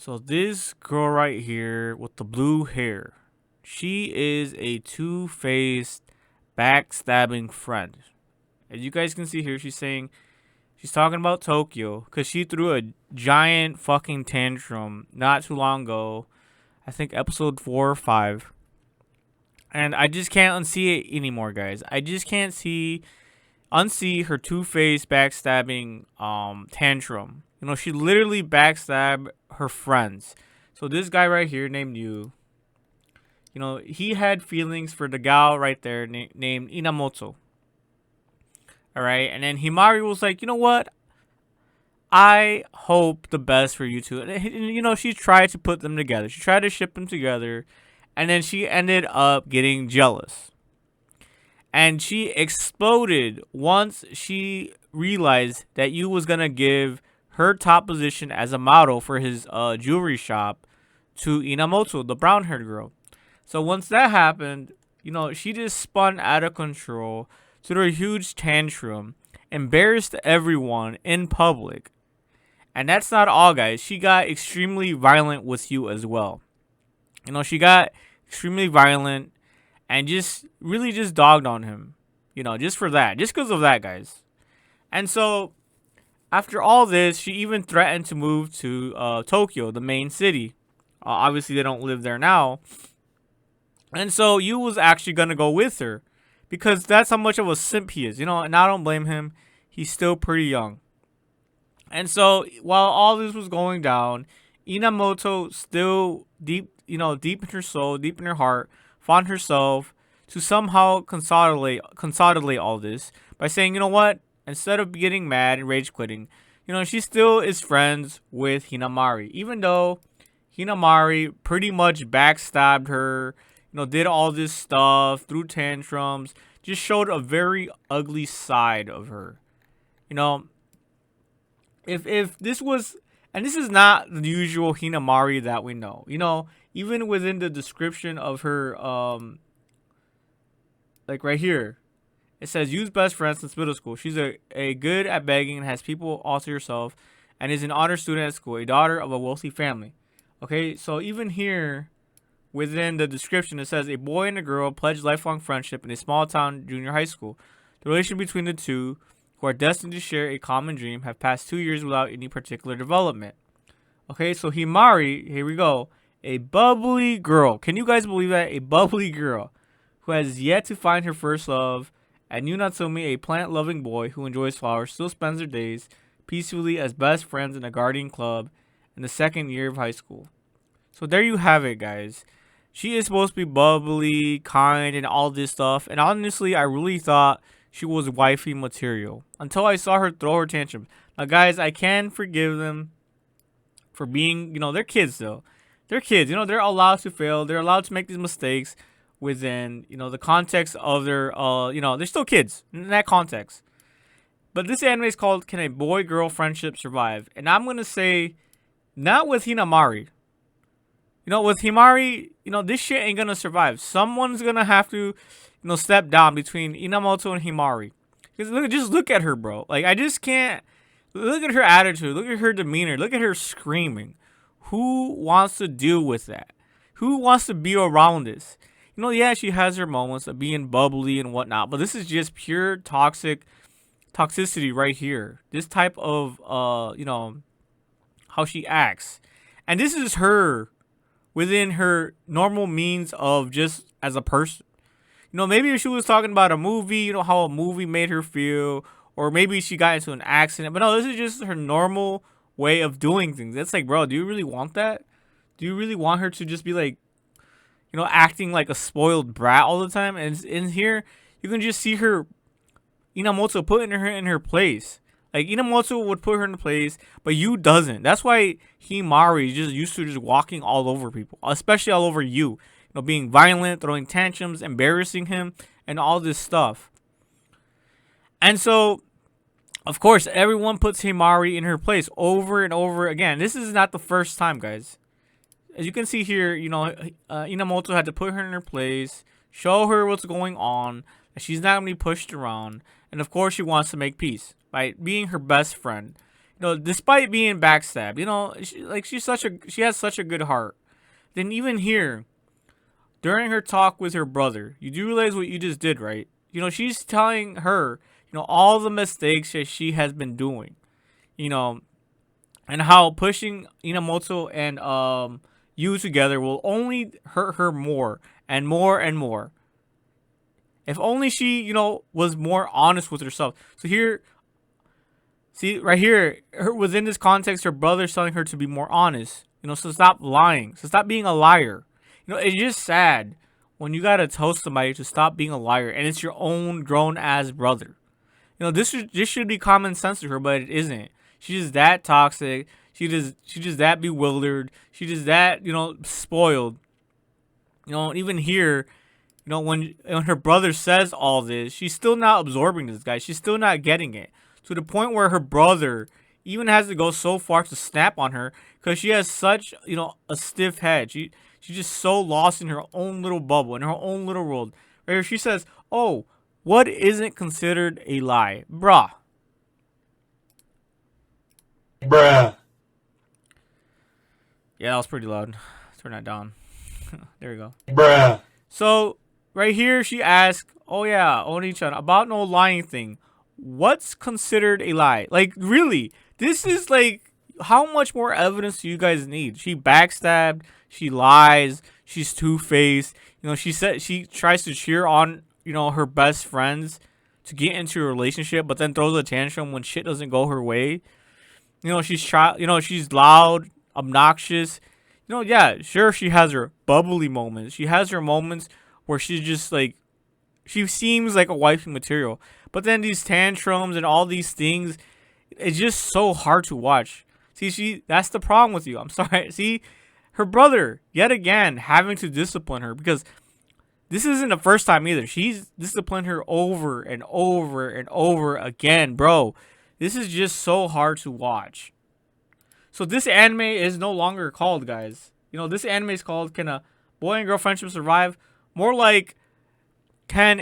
So this girl right here with the blue hair, she is a two-faced, backstabbing friend. As you guys can see here, she's talking about Tokyo because she threw a giant fucking tantrum not too long ago. I think episode 4 or 5, and I just can't unsee it anymore, guys. I just can't unsee her two-faced backstabbing tantrum. She literally backstabbed her friends. So this guy right here named he had feelings for the gal right there named Inamoto. All right, and then Himari was like, you know what? I hope the best for you two. And she tried to put them together. She tried to ship them together, and then she ended up getting jealous. And she exploded once she realized that Yu was gonna give her top position as a model for his jewelry shop to Inamoto, the brown-haired girl. So once that happened, she just spun out of control, threw a huge tantrum, embarrassed everyone in public. And that's not all, guys. She got extremely violent with Yu as well. She got extremely violent and just really just dogged on him. Just for that. Just because of that, guys. And so, after all this, she even threatened to move to Tokyo, the main city. Obviously, they don't live there now. And so, Yu was actually going to go with her. Because that's how much of a simp he is. And I don't blame him. He's still pretty young. And so, while all this was going down, Inamoto still deep in her soul, deep in her heart, found herself to somehow consolidate all this by saying, you know what? Instead of getting mad and rage quitting, she still is friends with Hinamari. Even though Hinamari pretty much backstabbed her, did all this stuff, threw tantrums, just showed a very ugly side of her. If this was, and this is not the usual Hinamari that we know. Even within the description of her, like right here, it says Yu's best friend since middle school. She's a good at begging and has people all to herself, and is an honor student at school, a daughter of a wealthy family. Okay, so even here, within the description, it says a boy and a girl pledge lifelong friendship in a small town junior high school. The relation between the two, who are destined to share a common dream, have passed 2 years without any particular development. Okay, so Himari, here we go, a bubbly girl. Can you guys believe that? A bubbly girl who has yet to find her first love, and Yu Natsumi, a plant-loving boy who enjoys flowers, still spends their days peacefully as best friends in a gardening club in the second year of high school. So there you have it, guys. She is supposed to be bubbly, kind, and all this stuff. And honestly, I really thought she was wifey material until I saw her throw her tantrum. Now, guys, I can forgive them for being, they're kids though. They're kids. They're allowed to fail. They're allowed to make these mistakes within, the context of their, they're still kids in that context. But this anime is called Can a Boy-Girl Friendship Survive? And I'm going to say, not with Hinamari. With Himari, this shit ain't going to survive. Someone's going to have to, step down between Inamoto and Himari. Because just look at her, bro. Like, I just can't. Look at her attitude. Look at her demeanor. Look at her screaming. Who wants to deal with that? Who wants to be around this? Yeah, she has her moments of being bubbly and whatnot, but this is just pure toxicity right here. This type of, how she acts. And this is her within her normal means of just as a person. Maybe if she was talking about a movie, how a movie made her feel, or maybe she got into an accident. But no, this is just her normal way of doing things. It's like, bro, do you really want that? Do you really want her to just be like, acting like a spoiled brat all the time? And in here, you can just see her, Inamoto putting her in her place. Like, Inamoto would put her in place, but Yu doesn't. That's why Himari is just used to just walking all over people, especially all over Yu. Being violent, throwing tantrums, embarrassing him, and all this stuff. And so, of course, everyone puts Himari in her place over and over again. This is not the first time, guys. As you can see here, Inamoto had to put her in her place, show her what's going on, that she's not going to be pushed around, and of course she wants to make peace by being her best friend. You know, despite being backstabbed, you know, she has such a good heart. Then even here, during her talk with her brother, you do realize what you just did, right? You know, she's telling her, you know, all the mistakes that she has been doing, you know, and how pushing Inamoto and you together will only hurt her more and more and more. If only she, you know, was more honest with herself. So here, see right here, within this context, her brother's telling her to be more honest. You know, so stop lying. So stop being a liar. You know, it's just sad when you gotta tell somebody to stop being a liar, and it's your own grown ass brother. You know, this should be common sense to her, but it isn't. She's just that toxic. She just that bewildered. She just that, you know, spoiled. You know, even here, you know, when her brother says all this, she's still not absorbing this, guy. She's still not getting it, to the point where her brother even has to go so far to snap on her because she has such, you know, a stiff head. She's just so lost in her own little bubble, in her own little world. Right here, she says, "Oh, what isn't considered a lie, bruh?" Bruh. Yeah, that was pretty loud. Turn that down. There we go. Bruh. So right here, she asks, "Oh yeah, Oni-chan, about no lying thing. What's considered a lie? Like really? This is like, how much more evidence do you guys need? She backstabbed. She lies. She's two-faced. You know, she said she tries to cheer on, you know, her best friends to get into a relationship, but then throws a tantrum when shit doesn't go her way. You know, she's loud, obnoxious. You know, yeah, sure, she has her bubbly moments. She has her moments where she's just like, she seems like a wifey material. But then these tantrums and all these things, it's just so hard to watch. See, that's the problem with you. I'm sorry. See, her brother, yet again, having to discipline her, because this isn't the first time either. She's disciplined her over and over and over again, bro. This is just so hard to watch. So this anime is no longer called, guys. You know, this anime is called "Can a Boy and Girl Friendship Survive?" More like, can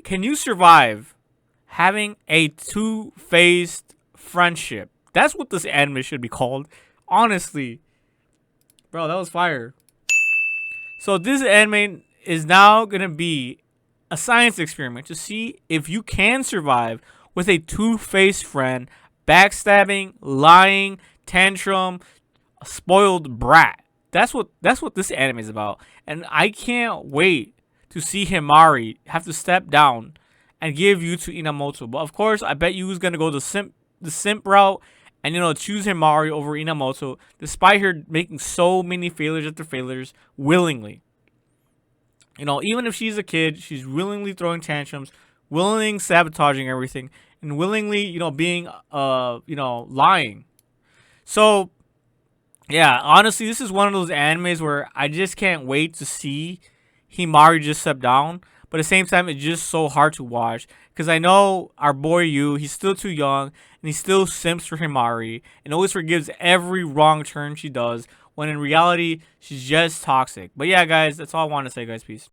you survive having a two-faced friendship? That's what this anime should be called. Honestly. Bro, that was fire. So this anime is now going to be a science experiment to see if you can survive with a two-faced friend, backstabbing, lying, tantrum, a spoiled brat. That's what this anime is about. And I can't wait to see Himari have to step down and give you to Inamoto. But of course, I bet you is gonna go the simp route and, you know, choose Himari over Inamoto, despite her making so many failures after failures willingly. You know, even if she's a kid, she's willingly throwing tantrums, willingly sabotaging everything, and willingly, you know, being you know, lying. So yeah, honestly, this is one of those animes where I just can't wait to see Himari just step down. But at the same time, it's just so hard to watch because I know our boy Yu, he's still too young and he still simps for Himari and always forgives every wrong turn she does when in reality she's just toxic. But yeah, guys, that's all I want to say, guys. Peace.